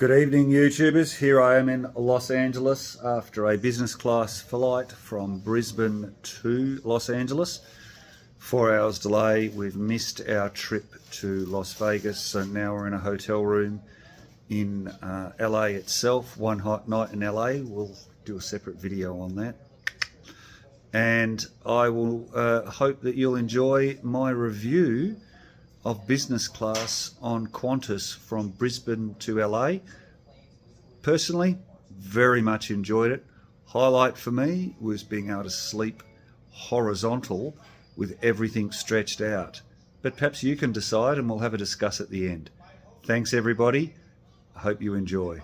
Good evening, YouTubers. Here I am in Los Angeles after a business class flight from Brisbane to Los Angeles. 4 hours delay. We've missed our trip to Las Vegas, so now we're in a hotel room in LA itself. One hot night in LA. We'll do a separate video on that. And I will hope that you'll enjoy my review of business class on Qantas from Brisbane to LA. Personally, very much enjoyed it. Highlight for me was being able to sleep horizontal with everything stretched out. But perhaps you can decide and we'll have a discuss at the end. Thanks everybody. I hope you enjoy.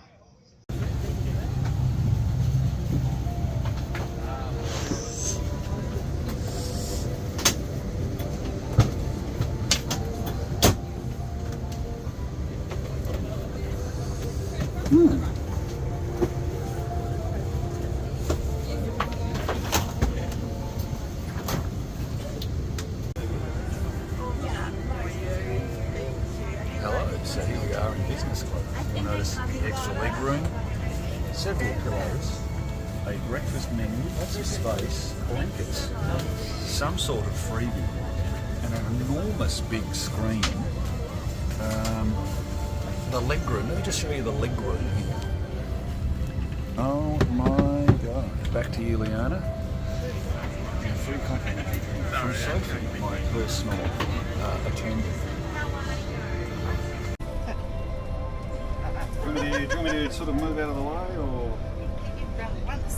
Hello, so here we are in business class. You'll notice extra leg room, several pillows, a breakfast menu, lots of space, blankets, some sort of freebie, and an enormous big screen. The leg room, let me just show you the leg room here. Oh my God. Back to you, Leona. Free complimentary drink from Sophie, my personal attendant. Do you want me to sort of move out of the way, or? Once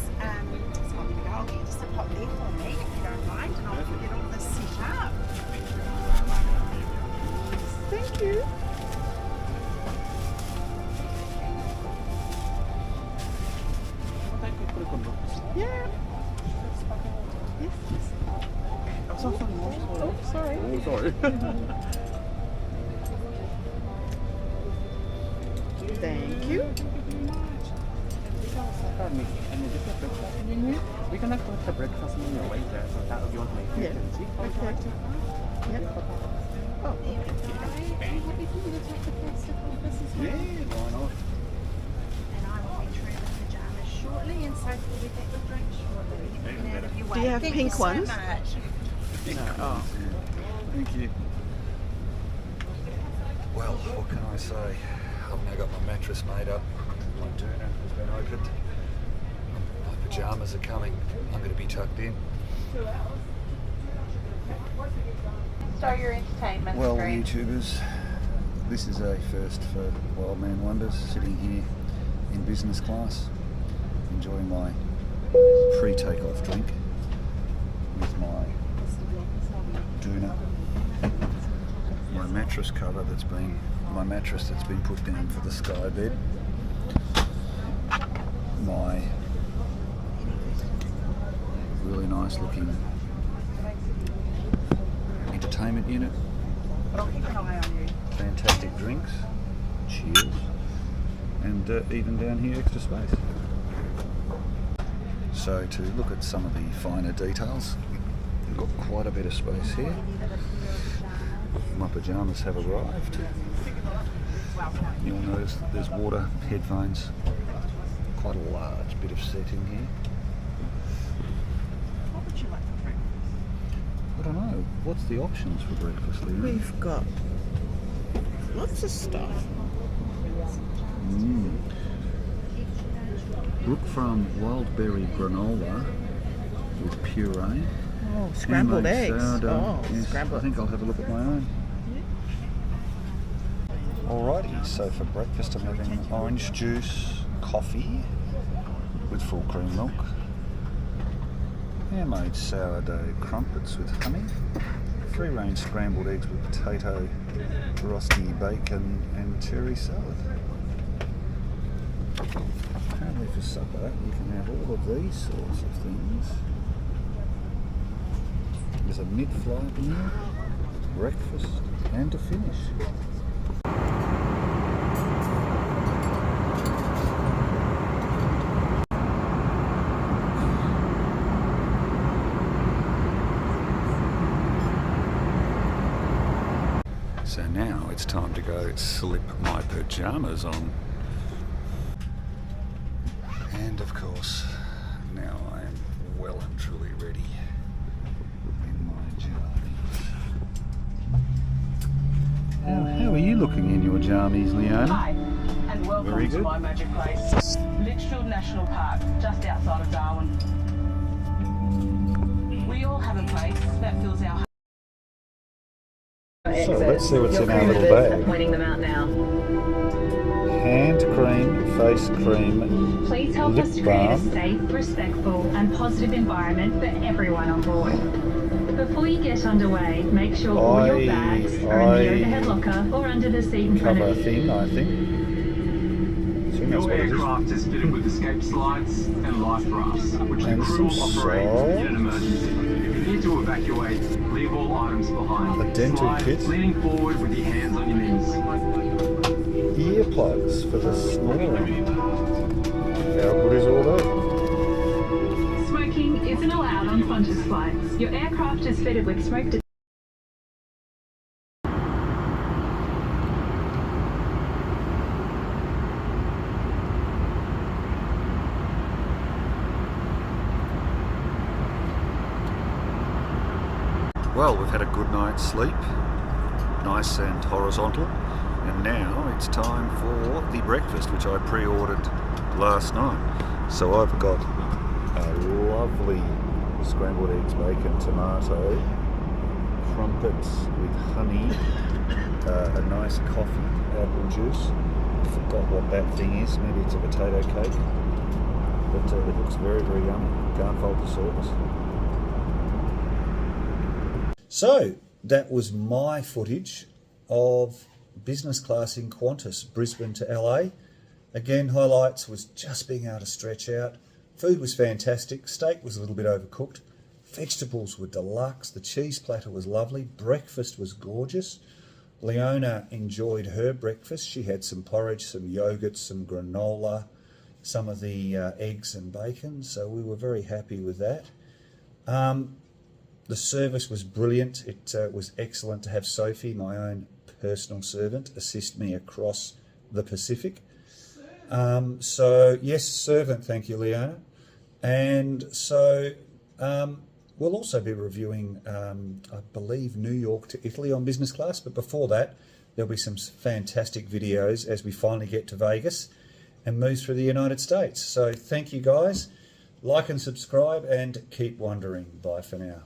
it's on the go, I'll get just a pot there for me, if you don't mind, and I'll get all this set up. Thank you. Yeah. Yes. Oh, sorry. Oh, sorry. Thank you. We can put the breakfast menu right there, so that if you want to make it, you can see. Okay. Yep. Oh. Yeah, why not? And I will be training in pajamas shortly, and Sophie will be back with drinks shortly. Even better. Do you have pink ones? No. Oh. Thank you. Well, what can I say? I've now got my mattress made up. My doona has been opened. My pyjamas are coming. I'm going to be tucked in. Start your entertainment. Well, screen. YouTubers, this is a first for Wild Man Wonders, sitting here in business class, enjoying my pre-takeoff drink with my doona, my mattress cover that's been put down for the sky bed, my really nice looking entertainment unit, I'll keep an eye on you. fantastic drinks, cheers, and even down here extra space. So to look at some of the finer details, we've got quite a bit of space here. My pyjamas have arrived. You'll notice that there's water, headphones, quite a large bit of setting here. What would you like for breakfast? I don't know, what's the options for breakfast, Leona? We've got lots of stuff. Brook Farm wild berry granola with puree. Oh, scrambled Homemade eggs. sourdough. Oh, Yes, scrambled. I think I'll have a look at my own. Alrighty, so for breakfast I'm having orange juice, coffee with full cream milk, handmade sourdough crumpets with honey, free-range scrambled eggs with potato, frosty bacon and cherry salad. Apparently for supper you can have all of these sorts of things. There's a mid-flight meal, breakfast and a finish. So now it's time to go slip my pyjamas on. And of course, now I am well and truly ready in my jammies. How are you looking in your jammies, Leona? Hi, and welcome Very to good. my magic place, Litchfield National Park, just outside of Darwin. We all have a place that fills our So let's see what's in our little bag. pointing them out now. Hand cream, face cream, Please help lip us to create a balm. safe, respectful and positive environment for everyone on board. Before you get underway, make sure all your bags are in the overhead locker or under the seat in front Cover of you. thing, I think. I think that's Your what it is. aircraft is fitted with escape slides and life rafts, which the And crew some will operate in an salt. emergency. If you need to evacuate, leave all items behind. A dental Slide, kit. leaning forward with your hands on your knees. Earplugs for the snoring. How good is all that? Smoking isn't allowed on Qantas flights. Your aircraft is fitted with smoke detectors. Well, we've had a good night's sleep, nice and horizontal, and now it's time for the breakfast, which I pre-ordered last night. So I've got a lovely scrambled eggs, bacon, tomato, crumpets with honey, a nice coffee, apple juice. I forgot what that thing is, maybe it's a potato cake, but it looks very, very yummy. Can't fault the service. So that was my footage of business class in Qantas, Brisbane to LA. Again, highlights was just being able to stretch out. Food was fantastic. Steak was a little bit overcooked. Vegetables were deluxe. The cheese platter was lovely. Breakfast was gorgeous. Leona enjoyed her breakfast. She had some porridge, some yogurt, some granola, some of the eggs and bacon. So we were very happy with that. The service was brilliant. It was excellent to have Sophie, my own personal servant, assist me across the Pacific. So yes, servant, thank you, Leona. And so we'll also be reviewing, I believe, New York to Italy on business class. But before that, there'll be some fantastic videos as we finally get to Vegas and move through the United States. So thank you guys. Like and subscribe and keep wondering. Bye for now.